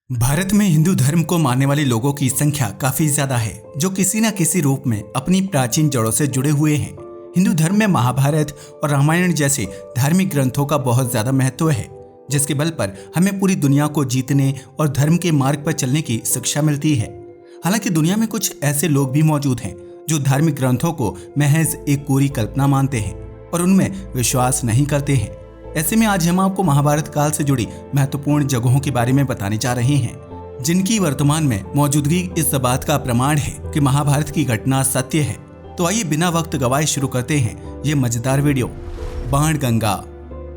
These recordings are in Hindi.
भारत में हिंदू धर्म को मानने वाले लोगों की संख्या काफी ज्यादा है, जो किसी न किसी रूप में अपनी प्राचीन जड़ों से जुड़े हुए हैं। हिंदू धर्म में महाभारत और रामायण जैसे धार्मिक ग्रंथों का बहुत ज्यादा महत्व है, जिसके बल पर हमें पूरी दुनिया को जीतने और धर्म के मार्ग पर चलने की शिक्षा मिलती है। हालांकि दुनिया में कुछ ऐसे लोग भी मौजूद हैं जो धार्मिक ग्रंथों को महज एक कोरी कल्पना मानते हैं और उनमें विश्वास नहीं करते हैं। ऐसे में आज हम आपको महाभारत काल से जुड़ी महत्वपूर्ण जगहों के बारे में बताने जा रहे हैं, जिनकी वर्तमान में मौजूदगी इस बात का प्रमाण है कि महाभारत की घटना सत्य है। तो आइए बिना वक्त गवाए शुरू करते हैं ये मजेदार वीडियो। बाणगंगा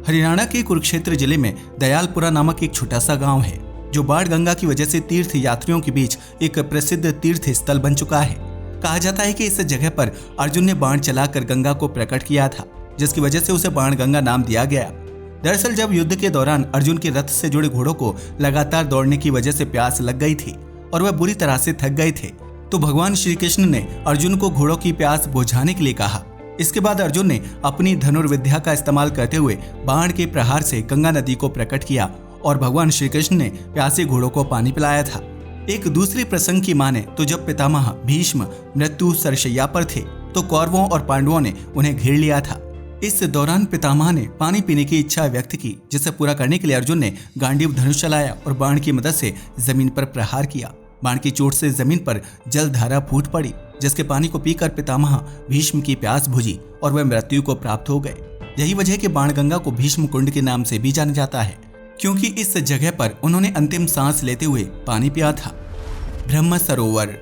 हरियाणा के कुरुक्षेत्र जिले में दयालपुरा नामक एक छोटा सा गाँव है, जो बाणगंगा की वजह से तीर्थ यात्रियों के बीच एक प्रसिद्ध तीर्थ स्थल बन चुका है। कहा जाता है कि इस जगह पर अर्जुन ने बाण चलाकर गंगा को प्रकट किया था, जिसकी वजह से उसे बाणगंगा नाम दिया गया। दरअसल जब युद्ध के दौरान अर्जुन के रथ से जुड़े घोड़ों को लगातार दौड़ने की वजह से प्यास लग गई थी और वह बुरी तरह से थक गए थे, तो भगवान श्री कृष्ण ने अर्जुन को घोड़ों की प्यास बुझाने के लिए कहा। इसके बाद अर्जुन ने अपनी धनुर्विद्या का इस्तेमाल करते हुए बाण के प्रहार से गंगा नदी को प्रकट किया और भगवान श्री कृष्ण ने प्यासे घोड़ों को पानी पिलाया था। एक दूसरे प्रसंग की माने तो जब पितामह भीष्म मृत्यु सरशैया पर थे, तो कौरवों और पांडवों ने उन्हें घेर लिया था। इस दौरान पितामह ने पानी पीने की इच्छा व्यक्त की, जिसे पूरा करने के लिए अर्जुन ने गांडीव धनुष चलाया और बाण की मदद से जमीन पर प्रहार किया। बाण की चोट से जमीन पर जल धारा फूट पड़ी, जिसके पानी को पीकर पितामह भीष्म की प्यास बुझी और वह मृत्यु को प्राप्त हो गए। यही वजह है कि बाणगंगा को भीष्म कुंड के नाम से भी जाना जाता है, क्योंकि इस जगह पर उन्होंने अंतिम सांस लेते हुए पानी पिया था। ब्रह्म सरोवर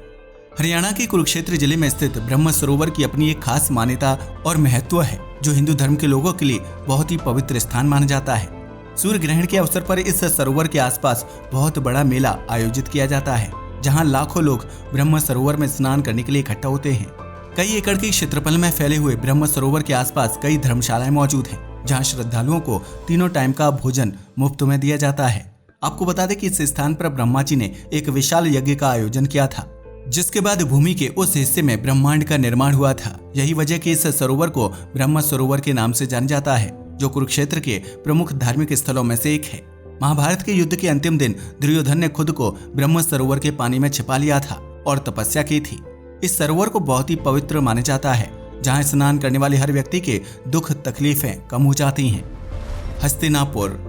हरियाणा के कुरुक्षेत्र जिले में स्थित ब्रह्म सरोवर की अपनी एक खास मान्यता और महत्व है, जो हिंदू धर्म के लोगों के लिए बहुत ही पवित्र स्थान माना जाता है। सूर्य ग्रहण के अवसर पर इस सरोवर के आसपास बहुत बड़ा मेला आयोजित किया जाता है, जहां लाखों लोग ब्रह्म सरोवर में स्नान करने के लिए इकट्ठा होते हैं। कई एकड़ के क्षेत्रफल में फैले हुए ब्रह्म सरोवर के आसपास कई धर्मशालाएं मौजूद हैं, जहां श्रद्धालुओं को तीनों टाइम का भोजन मुफ्त में दिया जाता है। आपको बता दें कि इस स्थान पर ब्रह्मा जी ने एक विशाल यज्ञ का आयोजन किया था, जिसके बाद भूमि के उस हिस्से में ब्रह्मांड का निर्माण हुआ था। यही वजह कि इस सरोवर को ब्रह्म सरोवर के नाम से जाना जाता है, जो कुरुक्षेत्र के प्रमुख धार्मिक स्थलों में से एक है। महाभारत के युद्ध के अंतिम दिन दुर्योधन ने खुद को ब्रह्म सरोवर के पानी में छिपा लिया था और तपस्या की थी। इस सरोवर को बहुत ही पवित्र माना जाता है, जहाँ स्नान करने वाले हर व्यक्ति के दुख तकलीफें कम हो जाती हैं। हस्तिनापुर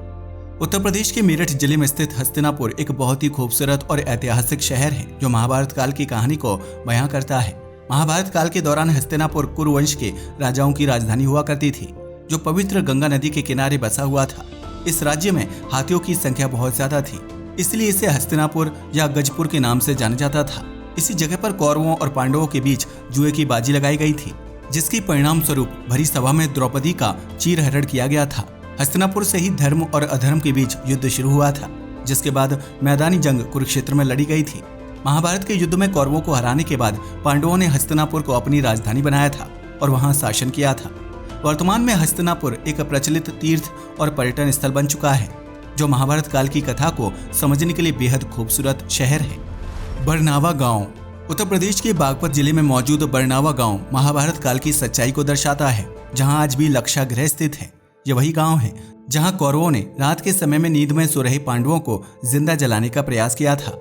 उत्तर प्रदेश के मेरठ जिले में स्थित हस्तिनापुर एक बहुत ही खूबसूरत और ऐतिहासिक शहर है, जो महाभारत काल की कहानी को बयां करता है। महाभारत काल के दौरान हस्तिनापुर कुरुवंश के राजाओं की राजधानी हुआ करती थी, जो पवित्र गंगा नदी के किनारे बसा हुआ था। इस राज्य में हाथियों की संख्या बहुत ज्यादा थी, इसलिए इसे हस्तिनापुर या गजपुर के नाम से जाना जाता था। इसी जगह पर कौरवों और पांडवों के बीच जुए की बाजी लगाई गई थी, जिसके परिणाम स्वरूप भरी सभा में द्रौपदी का चीरहरण किया गया था। हस्तिनापुर से ही धर्म और अधर्म के बीच युद्ध शुरू हुआ था, जिसके बाद मैदानी जंग कुरुक्षेत्र में लड़ी गई थी। महाभारत के युद्ध में कौरवों को हराने के बाद पांडवों ने हस्तिनापुर को अपनी राजधानी बनाया था और वहां शासन किया था। वर्तमान में हस्तिनापुर एक प्रचलित तीर्थ और पर्यटन स्थल बन चुका है, जो महाभारत काल की कथा को समझने के लिए बेहद खूबसूरत शहर है। बरनावा गाँव उत्तर प्रदेश के बागपत जिले में मौजूद बरनावा गाँव महाभारत काल की सच्चाई को दर्शाता है, जहाँ आज भी लक्षागृह स्थित है। ये वही गांव है जहां कौरवों ने रात के समय में नींद में सो रहे पांडवों को जिंदा जलाने का प्रयास किया था।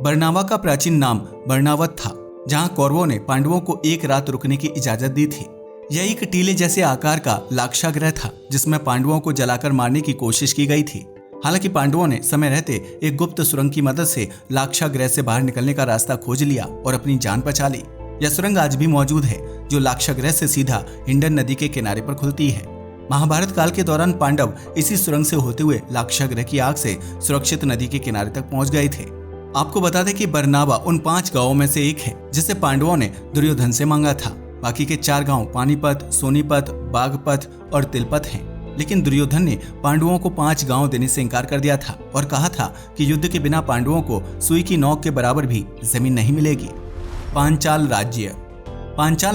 बरनावा का प्राचीन नाम बरनावत था, जहां कौरवों ने पांडवों को एक रात रुकने की इजाजत दी थी। यह एक टीले जैसे आकार का लाक्षागृह था, जिसमें पांडवों को जलाकर मारने की कोशिश की गई थी। हालांकि पांडवों ने समय रहते एक गुप्त सुरंग की मदद से लाक्षागृह से बाहर निकलने का रास्ता खोज लिया और अपनी जान बचा ली। यह सुरंग आज भी मौजूद है, जो लाक्षागृह से सीधा हिंडन नदी के किनारे पर खुलती है। महाभारत काल के दौरान पांडव इसी सुरंग से होते हुए लाक्षागृह की आग से सुरक्षित नदी के किनारे तक पहुंच गए थे। आपको बता दें कि बरनावा उन 5 गांवों में से एक है, जिसे पांडवों ने दुर्योधन से मांगा था। बाकी के 4 गांव पानीपत, सोनीपत, बागपत और तिलपत हैं। लेकिन दुर्योधन ने पांडवों को 5 गांव देने से इनकार कर दिया था और कहा था कि युद्ध के बिना पांडवों को सुई की नोक के बराबर भी जमीन नहीं मिलेगी। पांचाल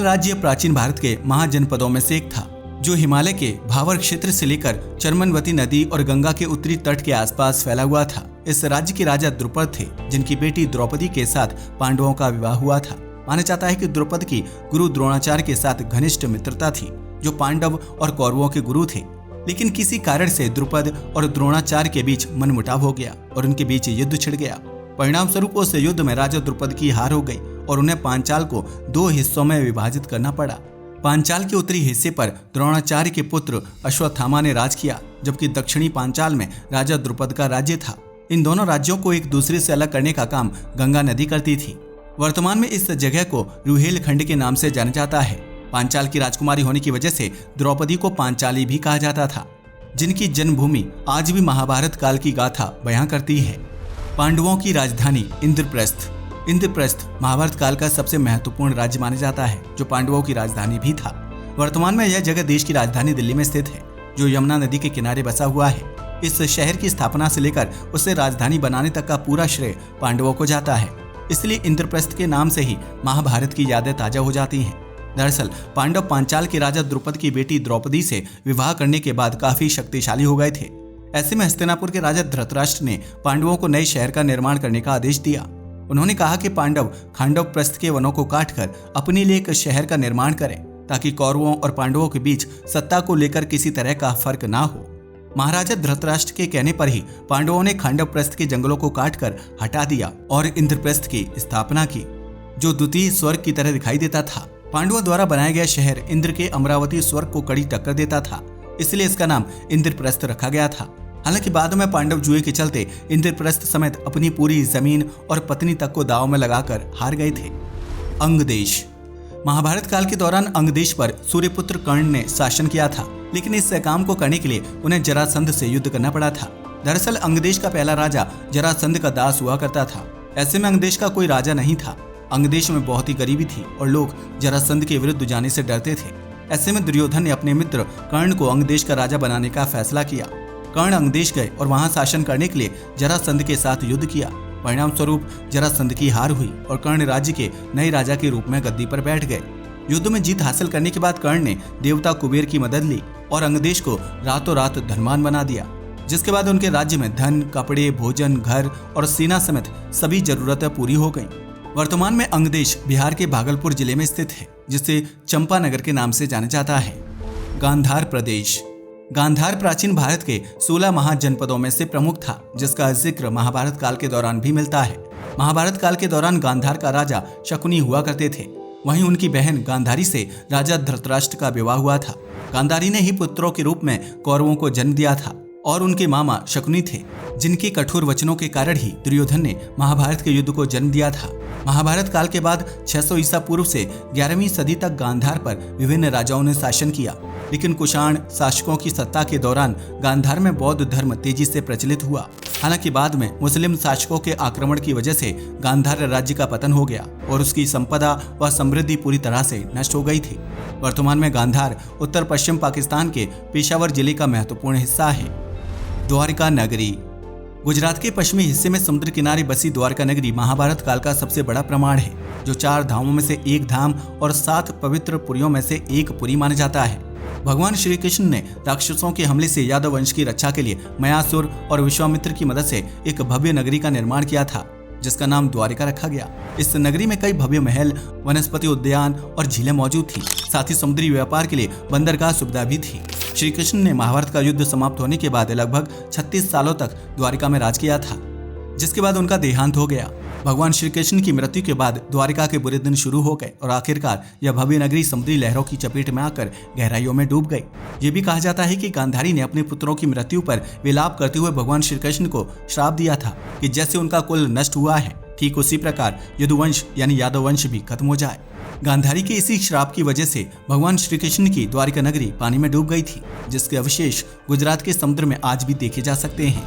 राज्य प्राचीन भारत के महाजनपदों में से एक था, जो हिमालय के भावर क्षेत्र से लेकर चर्मनवती नदी और गंगा के उत्तरी तट के आसपास फैला हुआ था। इस राज्य के राजा द्रुपद थे, जिनकी बेटी द्रौपदी के साथ पांडवों का विवाह हुआ था। माना जाता है कि द्रुपद की गुरु द्रोणाचार्य के साथ घनिष्ठ मित्रता थी, जो पांडव और कौरवों के गुरु थे। लेकिन किसी कारण से द्रुपद और द्रोणाचार्य के बीच मनमुटाव हो गया और उनके बीच युद्ध छिड़ गया। परिणाम स्वरूप उस युद्ध में राजा द्रुपद की हार हो गई और उन्हें पांचाल को 2 हिस्सों में विभाजित करना पड़ा। पांचाल के उत्तरी हिस्से पर द्रोणाचार्य के पुत्र अश्वत्थामा ने राज किया, जबकि दक्षिणी पांचाल में राजा द्रुपद का राज्य था। इन दोनों राज्यों को एक दूसरे से अलग करने का काम गंगा नदी करती थी। वर्तमान में इस जगह को रुहेलखंड के नाम से जाना जाता है। पांचाल की राजकुमारी होने की वजह से द्रौपदी को पांचाली भी कहा जाता था, जिनकी जन्मभूमि आज भी महाभारत काल की गाथा बयां करती है। पांडवों की राजधानी इंद्रप्रस्थ। इंद्रप्रस्थ महाभारत काल का सबसे महत्वपूर्ण राज्य माना जाता है, जो पांडवों की राजधानी भी था। वर्तमान में यह जगह देश की राजधानी दिल्ली में स्थित है, जो यमुना नदी के किनारे बसा हुआ है। इस शहर की स्थापना से लेकर उसे राजधानी बनाने तक का पूरा श्रेय पांडवों को जाता है। इसलिए इंद्रप्रस्थ के नाम से ही महाभारत की यादें ताजा हो जाती हैं। दरअसल पांडव पांचाल के राजा द्रुपद की बेटी द्रौपदी से विवाह करने के बाद काफी शक्तिशाली हो गए थे। ऐसे में हस्तिनापुर के राजा धृतराष्ट्र ने पांडवों को नए शहर का निर्माण करने का आदेश दिया। उन्होंने कहा कि पांडव खांडवप्रस्थ के वनों को काटकर अपने लिए एक शहर का निर्माण करें, ताकि कौरवों और पांडवों के बीच सत्ता को लेकर किसी तरह का फर्क ना हो। महाराजा धृतराष्ट्र के कहने पर ही पांडवों ने खांडवप्रस्थ के जंगलों को काटकर हटा दिया और इंद्रप्रस्थ की स्थापना की, जो द्वितीय स्वर्ग की तरह दिखाई देता था। पांडवों द्वारा बनाया गया शहर इंद्र के अमरावती स्वर्ग को कड़ी टक्कर देता था, इसलिए इसका नाम इंद्रप्रस्थ रखा गया था। हालांकि बाद में पांडव जुए के चलते इंद्रप्रस्थ समेत अपनी पूरी जमीन और पत्नी तक को दांव में लगाकर हार गए थे। अंगदेश। महाभारत काल के दौरान अंगदेश पर सूर्यपुत्र कर्ण ने शासन किया था, लेकिन इस काम को करने के लिए उन्हें जरासंध से युद्ध करना पड़ा था। दरअसल अंगदेश का पहला राजा जरासंध का दास हुआ करता था। ऐसे में अंगदेश का कोई राजा नहीं था। अंगदेश में बहुत ही गरीबी थी और लोग जरासंध के विरुद्ध जाने से डरते थे। ऐसे में दुर्योधन ने अपने मित्र कर्ण को अंगदेश का राजा बनाने का फैसला किया। कर्ण अंगदेश गए और वहां शासन करने के लिए जरासंध के साथ युद्ध किया। परिणाम स्वरूप जरासंध की हार हुई और कर्ण राज्य के नए राजा के रूप में गद्दी पर बैठ गए। युद्ध में जीत हासिल करने के बाद कर्ण ने देवता कुबेर की मदद ली और अंगदेश को रातों रात धनवान बना दिया, जिसके बाद उनके राज्य में धन, कपड़े, भोजन, घर और सेना समेत सभी जरूरतें पूरी हो गईं। वर्तमान में अंगदेश बिहार के भागलपुर जिले में स्थित है, जिसे चंपानगर के नाम से जाना जाता है। गांधार प्रदेश। गांधार प्राचीन भारत के 16 महाजनपदों में से प्रमुख था, जिसका जिक्र महाभारत काल के दौरान भी मिलता है। महाभारत काल के दौरान गांधार का राजा शकुनी हुआ करते थे। वहीं उनकी बहन गांधारी से राजा धृतराष्ट्र का विवाह हुआ था। गांधारी ने ही पुत्रों के रूप में कौरवों को जन्म दिया था और उनके मामा शकुनी थे, जिनके कठोर वचनों के कारण ही दुर्योधन ने महाभारत के युद्ध को जन्म दिया था। महाभारत काल के बाद 600 ईसा पूर्व से 11वीं सदी तक गांधार पर विभिन्न राजाओं ने शासन किया, लेकिन कुषाण शासकों की सत्ता के दौरान गांधार में बौद्ध धर्म तेजी से प्रचलित हुआ। हालांकि बाद में मुस्लिम शासकों के आक्रमण की वजह से गांधार राज्य का पतन हो गया और उसकी संपदा व समृद्धि पूरी तरह से नष्ट हो गई थी। वर्तमान में गांधार उत्तर पश्चिम पाकिस्तान के पेशावर जिले का महत्वपूर्ण हिस्सा है। द्वारिका नगरी। गुजरात के पश्चिमी हिस्से में समुद्र किनारे बसी द्वारका नगरी महाभारत काल का सबसे बड़ा प्रमाण है, जो 4 धामों में से एक धाम और 7 पवित्र पुरियों में से एक पुरी माना जाता है। भगवान श्री कृष्ण ने राक्षसों के हमले से यादव वंश की रक्षा के लिए मयासुर और विश्वामित्र की मदद से एक भव्य नगरी का निर्माण किया था, जिसका नाम द्वारिका रखा गया। इस नगरी में कई भव्य महल, वनस्पति उद्यान और झीलें मौजूद थी। साथ ही समुद्री व्यापार के लिए बंदरगाह सुविधा भी थी। श्री कृष्ण ने महाभारत का युद्ध समाप्त होने के बाद लगभग 36 सालों तक द्वारिका में राज किया था, जिसके बाद उनका देहांत हो गया। भगवान श्री कृष्ण की मृत्यु के बाद द्वारिका के बुरे दिन शुरू हो गए और आखिरकार यह भव्य नगरी समुद्री लहरों की चपेट में आकर गहराइयों में डूब गई। ये भी कहा जाता है कि गांधारी ने अपने पुत्रों की मृत्यु पर विलाप करते हुए भगवान श्री कृष्ण को श्राप दिया था कि जैसे उनका कुल नष्ट हुआ है, ठीक उसी प्रकार यदुवंश यानी यादव वंश भी खत्म हो जाए। गांधारी के इसी श्राप की वजह से भगवान श्री कृष्ण की द्वारिका नगरी पानी में डूब गई थी, जिसके अवशेष गुजरात के समुद्र में आज भी देखे जा सकते हैं।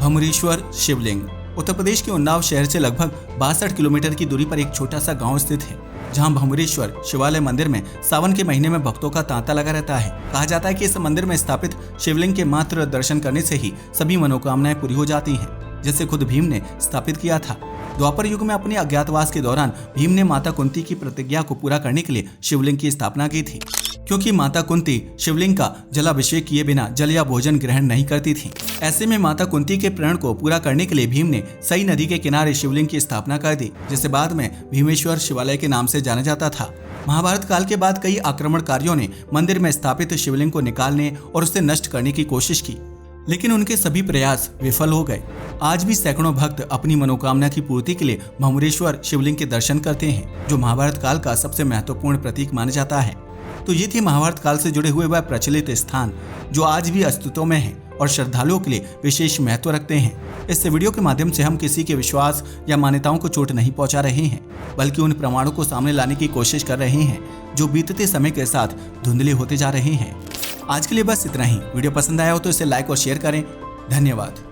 भमुरेश्वर शिवलिंग। उत्तर प्रदेश के उन्नाव शहर से लगभग 62 किलोमीटर की दूरी पर एक छोटा सा गांव स्थित है, जहां भमुरेश्वर शिवालय मंदिर में सावन के महीने में भक्तों का तांता लगा रहता है। कहा जाता है कि इस मंदिर में स्थापित शिवलिंग के मात्र दर्शन करने से ही सभी मनोकामनाएं पूरी हो जाती हैं, जैसे खुद भीम ने स्थापित किया था। द्वापर युग में अपने अज्ञातवास के दौरान भीम ने माता कुंती की प्रतिज्ञा को पूरा करने के लिए शिवलिंग की स्थापना की थी। क्योंकि माता कुंती शिवलिंग का जलाभिषेक किए बिना जल या भोजन ग्रहण नहीं करती थी। ऐसे में माता कुंती के प्रण को पूरा करने के लिए भीम ने सई नदी के किनारे शिवलिंग की स्थापना कर दी, जिसे बाद में भीमेश्वर शिवालय के नाम से जाना जाता था। महाभारत काल के बाद कई आक्रमणकारियों ने मंदिर में स्थापित शिवलिंग को निकालने और उसे नष्ट करने की कोशिश की, लेकिन उनके सभी प्रयास विफल हो गए। आज भी सैकड़ों भक्त अपनी मनोकामना की पूर्ति के लिए भंवरेश्वर शिवलिंग के दर्शन करते हैं, जो महाभारत काल का सबसे महत्वपूर्ण प्रतीक माना जाता है। तो ये थी महाभारत काल से जुड़े हुए वह प्रचलित स्थान जो आज भी अस्तित्व में है और श्रद्धालुओं के लिए विशेष महत्व रखते हैं। इस वीडियो के माध्यम से हम किसी के विश्वास या मान्यताओं को चोट नहीं पहुंचा रहे हैं, बल्कि उन प्रमाणों को सामने लाने की कोशिश कर रहे हैं जो बीतते समय के साथ धुंधले होते जा रहे हैं। आज के लिए बस इतना ही। वीडियो पसंद आया हो तो इसे लाइक और शेयर करें। धन्यवाद।